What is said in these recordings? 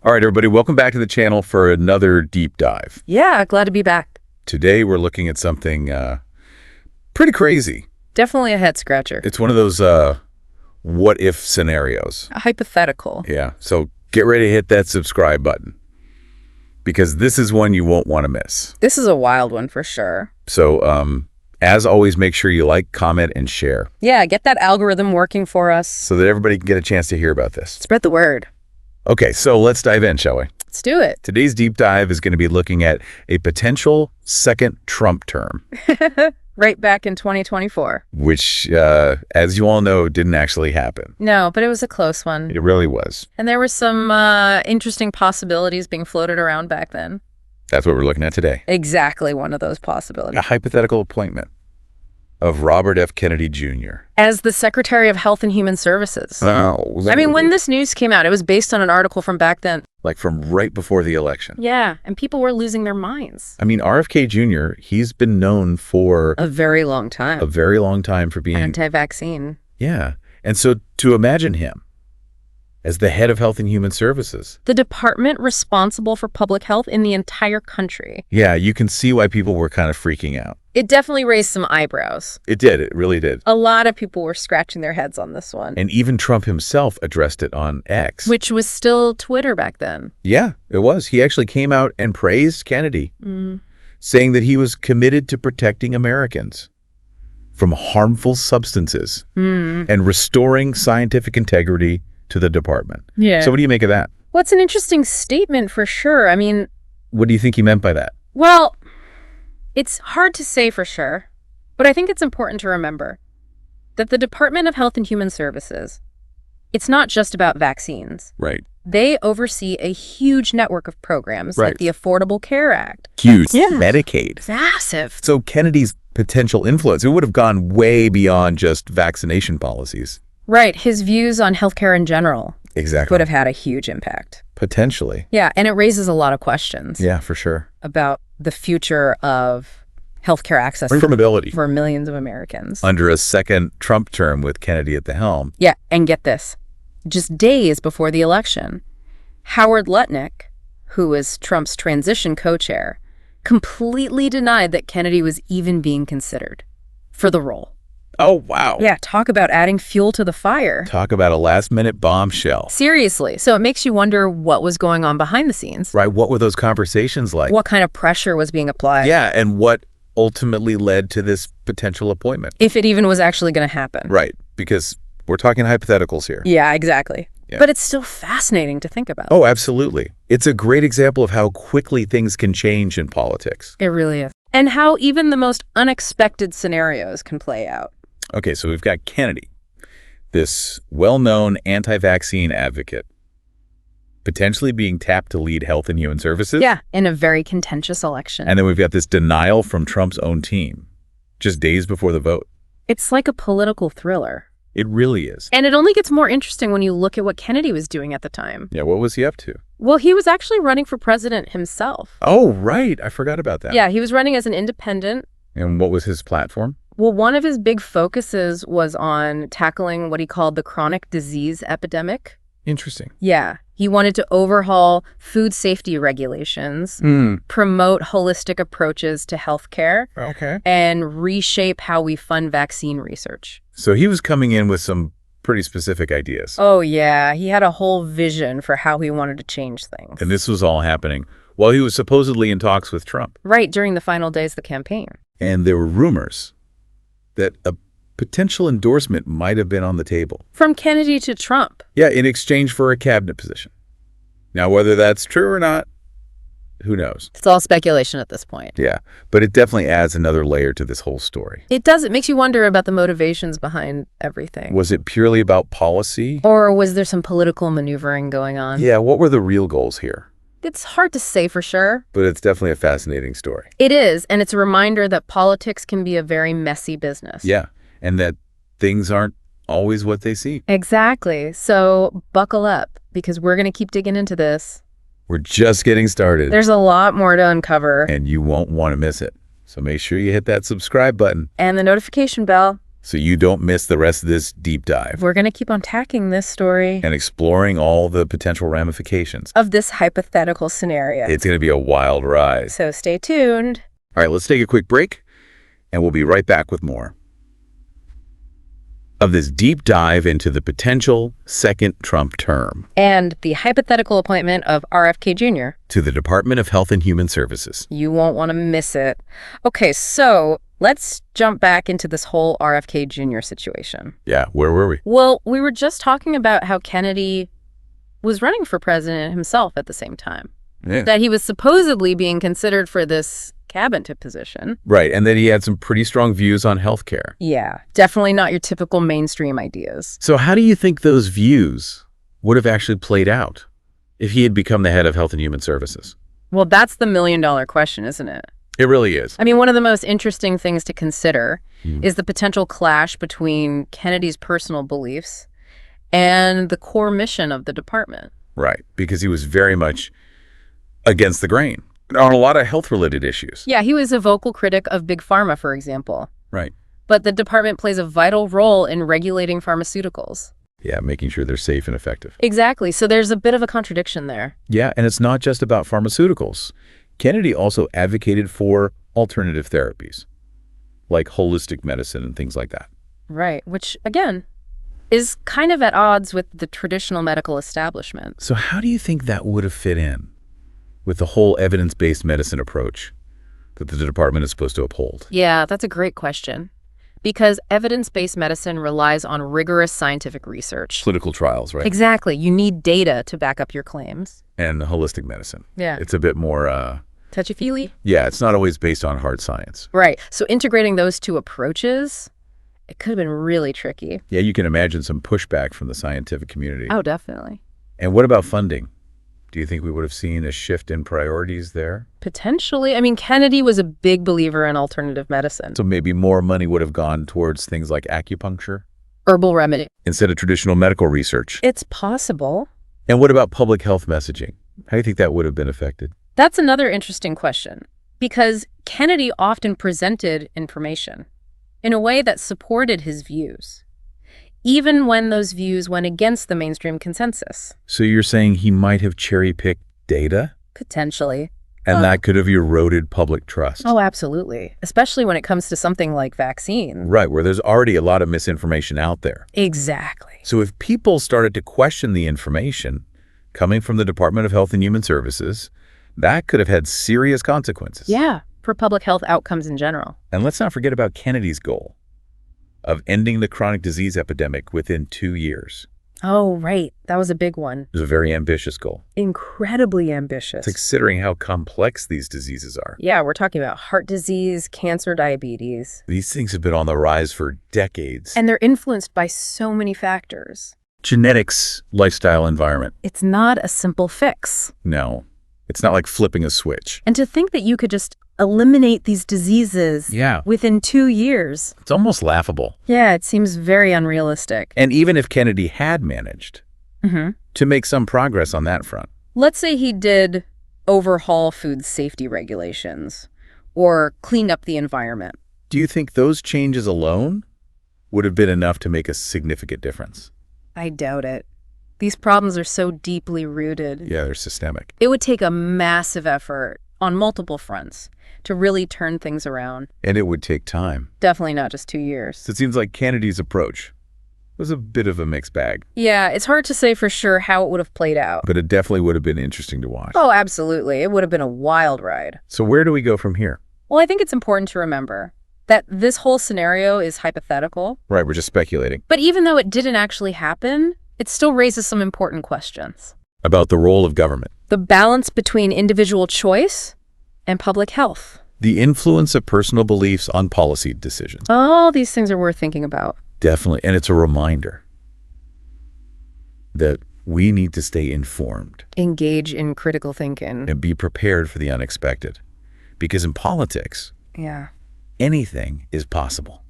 All right, everybody, welcome back to the channel for another deep dive. Yeah, glad to be back. Today, we're looking at something pretty crazy. Definitely a head scratcher. It's one of those what-if scenarios. A hypothetical. Yeah, so get ready to hit that subscribe button because this is one you won't want to miss. This is a wild one for sure. So, as always, make sure you like, comment, and share. Yeah, get that algorithm working for us. So that everybody can get a chance to hear about this. Spread the word. Okay, so let's dive in, shall we? Let's do it. Today's deep dive is going to be looking at a potential second Trump term. Right back in 2024. Which, as you all know, didn't actually happen. No, but it was a close one. It really was. And there were some interesting possibilities being floated around back then. That's what we're looking at today. Exactly one of those possibilities. A hypothetical appointment of Robert F. Kennedy Jr. as the Secretary of Health and Human Services. Oh, I mean, when this news came out, it was based on an article from back then. Like from right before the election. Yeah, and people were losing their minds. I mean, RFK Jr., he's been known for A very long time. a very long time for being... Anti-vaccine. Yeah. And so to imagine him as the head of Health and Human Services. The department responsible for public health in the entire country. Yeah, you can see why people were kind of freaking out. It definitely raised some eyebrows. It did. It really did. A lot of people were scratching their heads on this one. And even Trump himself addressed it on X. Which was still Twitter back then. Yeah, it was. He actually came out and praised Kennedy, saying that he was committed to protecting Americans from harmful substances and restoring scientific integrity to the department. Yeah. So what do you make of that? Well, it's an interesting statement for sure. I mean... What do you think he meant by that? Well, it's hard to say for sure, but I think it's important to remember that the Department of Health and Human Services, it's not just about vaccines. Right. They oversee a huge network of programs like the Affordable Care Act. Huge. Yeah. Medicaid. Massive. So Kennedy's potential influence, it would have gone way beyond just vaccination policies. Right. His views on healthcare in general Exactly. would have had a huge impact. Potentially. Yeah, and it raises a lot of questions. Yeah, for sure. About the future of healthcare access for millions of Americans. Under a second Trump term with Kennedy at the helm. Yeah, and get this. Just days before the election, Howard Lutnick, who was Trump's transition co-chair, completely denied that Kennedy was even being considered for the role. Oh, wow. Yeah, talk about adding fuel to the fire. Talk about a last-minute bombshell. Seriously. So it makes you wonder what was going on behind the scenes. Right. What were those conversations like? What kind of pressure was being applied? Yeah, and what ultimately led to this potential appointment. If it even was actually going to happen. Right, because we're talking hypotheticals here. Yeah, exactly. Yeah. But it's still fascinating to think about. Oh, absolutely. It's a great example of how quickly things can change in politics. It really is. And how even the most unexpected scenarios can play out. Okay, so we've got Kennedy, this well-known anti-vaccine advocate, potentially being tapped to lead Health and Human Services. Yeah, in a very contentious election. And then we've got this denial from Trump's own team, just days before the vote. It's like a political thriller. It really is. And it only gets more interesting when you look at what Kennedy was doing at the time. Yeah, what was he up to? Well, he was actually running for president himself. Oh, right. I forgot about that. Yeah, he was running as an independent. And what was his platform? Well, one of his big focuses was on tackling what he called the chronic disease epidemic. Interesting. Yeah. He wanted to overhaul food safety regulations, promote holistic approaches to healthcare, and reshape how we fund vaccine research. So he was coming in with some pretty specific ideas. Oh, yeah. He had a whole vision for how he wanted to change things. And this was all happening while he was supposedly in talks with Trump. Right, during the final days of the campaign. And there were rumors that a potential endorsement might have been on the table. From Kennedy to Trump. Yeah, in exchange for a cabinet position. Now, whether that's true or not, who knows? It's all speculation at this point. Yeah, but it definitely adds another layer to this whole story. It does. It makes you wonder about the motivations behind everything. Was it purely about policy? Or was there some political maneuvering going on? Yeah, what were the real goals here? It's hard to say for sure. But it's definitely a fascinating story. It is, and it's a reminder that politics can be a very messy business. Yeah, and that things aren't always what they seem. Exactly. So buckle up, because we're going to keep digging into this. We're just getting started. There's a lot more to uncover. And you won't want to miss it. So make sure you hit that subscribe button. And the notification bell. So you don't miss the rest of this deep dive We're going to keep unpacking this story and exploring all the potential ramifications. of this hypothetical scenario. It's going to be a wild ride. So stay tuned. All right, let's take a quick break, and we'll be right back with more of this deep dive into the potential second Trump term And the hypothetical appointment of RFK Jr. to the Department of Health and Human Services. You won't want to miss it. Okay, so let's jump back into this whole RFK Jr. situation. Yeah, where were we? Well, we were just talking about how Kennedy was running for president himself at the same time. Yeah. That he was supposedly being considered for this cabinet position. Right, and that he had some pretty strong views on healthcare. Yeah, definitely not your typical mainstream ideas. So how do you think those views would have actually played out if he had become the head of Health and Human Services? Well, that's the million-dollar question, isn't it? It really is. I mean, one of the most interesting things to consider is the potential clash between Kennedy's personal beliefs and the core mission of the department. Right, because he was very much against the grain on a lot of health-related issues. Yeah, he was a vocal critic of Big Pharma, for example. Right. But the department plays a vital role in regulating pharmaceuticals. Yeah, making sure they're safe and effective. Exactly. So there's a bit of a contradiction there. Yeah, and it's not just about pharmaceuticals. Kennedy also advocated for alternative therapies, like holistic medicine and things like that. Right, which, again, is kind of at odds with the traditional medical establishment. So how do you think that would have fit in with the whole evidence-based medicine approach that the department is supposed to uphold? Yeah, that's a great question. Because evidence-based medicine relies on rigorous scientific research. Clinical trials, right? Exactly. You need data to back up your claims. And holistic medicine. Yeah. It's a bit more, Touchy-feely? yeah, it's not always based on hard science. Right. So integrating those two approaches, it could have been really tricky. Yeah, you can imagine some pushback from the scientific community. Oh, definitely. And what about funding? Do you think we would have seen a shift in priorities there? Potentially. I mean, Kennedy was a big believer in alternative medicine. So maybe more money would have gone towards things like acupuncture Herbal remedy. instead of traditional medical research. It's possible. And what about public health messaging? How do you think that would have been affected? That's another interesting question, because Kennedy often presented information in a way that supported his views, even when those views went against the mainstream consensus. So you're saying he might have cherry-picked data? Potentially. And that could have eroded public trust? Oh, absolutely. Especially when it comes to something like vaccine. Right, where there's already a lot of misinformation out there. Exactly. So if people started to question the information coming from the Department of Health and Human Services, that could have had serious consequences. Yeah, for public health outcomes in general. And let's not forget about Kennedy's goal of ending the chronic disease epidemic within 2 years. Oh, right. That was a big one. It was a very ambitious goal, Incredibly ambitious. considering how complex these diseases are. Yeah, we're talking about heart disease, cancer, diabetes. These things have been on the rise for decades. And they're influenced by so many factors. Genetics, lifestyle, environment. It's not a simple fix. No, it's not like flipping a switch. And to think that you could just eliminate these diseases within 2 years. It's almost laughable. Yeah, it seems very unrealistic. And even if Kennedy had managed to make some progress on that front. Let's say he did overhaul food safety regulations or clean up the environment. Do you think those changes alone would have been enough to make a significant difference? I doubt it. These problems are so deeply rooted. Yeah, they're systemic. It would take a massive effort on multiple fronts to really turn things around. And it would take time. Definitely not just 2 years. So it seems like Kennedy's approach was a bit of a mixed bag. Yeah, it's hard to say for sure how it would have played out. But it definitely would have been interesting to watch. Oh, absolutely. It would have been a wild ride. So where do we go from here? Well, I think it's important to remember that this whole scenario is hypothetical. Right, we're just speculating. But even though it didn't actually happen, it still raises some important questions. About the role of government. The balance between individual choice and public health. The influence of personal beliefs on policy decisions. All these things are worth thinking about. Definitely. And it's a reminder that we need to stay informed. Engage in critical thinking. And be prepared for the unexpected. Because in politics, anything is possible.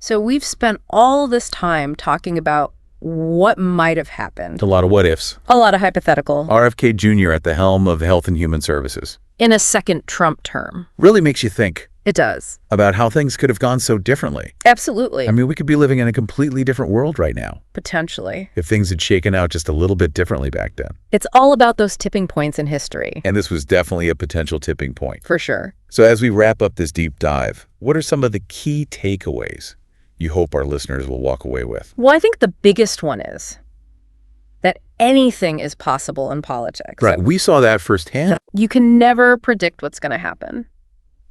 So we've spent all this time talking about what might have happened. A lot of what ifs. A lot of hypothetical. RFK Jr. at the helm of Health and Human Services. In a second Trump term. Really makes you think. It does. About how things could have gone so differently. Absolutely. I mean, we could be living in a completely different world right now. Potentially. If things had shaken out just a little bit differently back then. It's all about those tipping points in history. And this was definitely a potential tipping point. For sure. So as we wrap up this deep dive, what are some of the key takeaways you hope our listeners will walk away with? Well, I think the biggest one is that anything is possible in politics. Right. We saw that firsthand. You can never predict what's going to happen.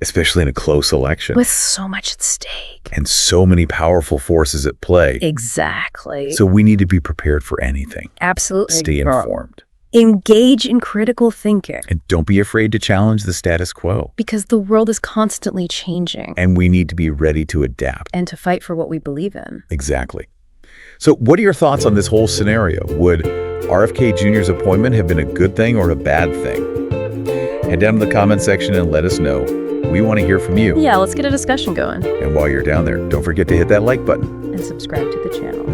Especially in a close election. With so much at stake. And so many powerful forces at play. Exactly. So we need to be prepared for anything. Absolutely. Stay informed. Engage in critical thinking. And don't be afraid to challenge the status quo. Because the world is constantly changing. And we need to be ready to adapt. And to fight for what we believe in. Exactly. So what are your thoughts on this whole scenario? Would RFK Jr.'s appointment have been a good thing or a bad thing? Head down to the comment section and let us know. We want to hear from you. Yeah, let's get a discussion going. And while you're down there, don't forget to hit that like button. And subscribe to the channel.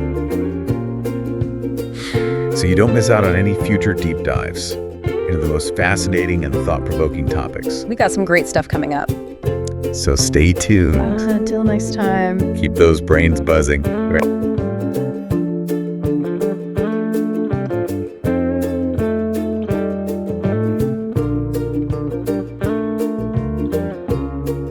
So you don't miss out on any future deep dives into the most fascinating and thought-provoking topics. We got some great stuff coming up. So stay tuned. Until next time. Keep those brains buzzing.